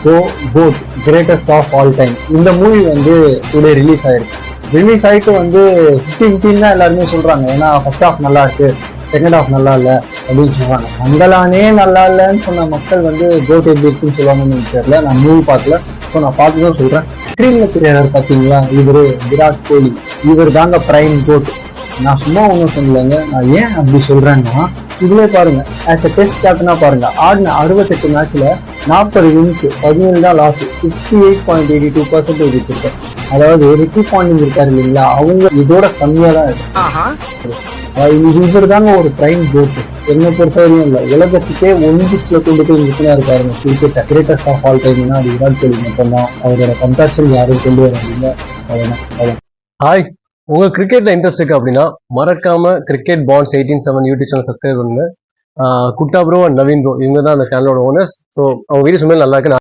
So GOAT greatest of all time இந்த movie வந்து today release ஆயிருக்கு. ரிலீஸ் ஆகிட்டு வந்து 50-50 தான் எல்லாருமே சொல்றாங்க. ஏன்னா ஃபர்ஸ்ட் ஹாஃப் நல்லா இருக்கு, செகண்ட் ஹாஃப் நல்லா இல்லை அப்படின்னு சொல்றாங்க. மங்களானே நல்லா இல்லைன்னு சொன்ன மக்கள் வந்து கோட் எப்படி இருக்குன்னு சொல்லுவாங்கன்னு எனக்கு தெரியல. நான் மூவி பார்க்கல, ஸோ நான் பார்த்து தான் சொல்றேன். ஸ்க்ரீன்ல தெரியாதவர் பார்த்தீங்களா, இவரு விராட் கோலி, இவர் தாங்க பிரைம் கோட். நான் சும்மா ஒன்றும் சொல்லலைங்க. நான் ஏன் அப்படி சொல்றேன்னா, இதுவே பாருங்க, ஆஸ் அ டெஸ்ட் கேப்டனா பாருங்க, ஆடின 68 மேட்ச்ல 40 வின்ஸ், 17 தான் லாஸ், 58.82% வச்சிருக்கேன். அதாவது ரிக்கி பாண்டிங் இருக்காரு இல்லைங்களா, அவங்க இதோட கம்மியா தான் இருக்கு. இவர் தாங்க ஒரு பிரைம் கோட் என்னை பொறுத்தவரையும் இல்லை, உலகத்துக்கே ஒலிம்பிக்ஸ்ல கொண்டு போய் நிற்கனா இருக்காருங்க. கிரிக்கெட் கிரேட்டஸ்ட் ஆஃப் ஆல் டைம்னா அது விராட் கோலி மட்டும்தான். அவரோட கம்பேரிசன் யாரும் கொண்டு வராங்க. ஹாய், உங்க கிரிக்கெட்ல இன்ட்ரெஸ்ட் இருக்கு அப்படின்னா மறக்காம cricket bonds 18/7 YouTube channel subscribe பண்ணுங்க. குட்டா ப்ரோ அண்ட் நவீன் ப்ரோ இவங்க தான் அந்த சேனலோட ஓனர்ஸ். ஸோ அவங்க வீடியோஸ் நல்லா இருக்கு.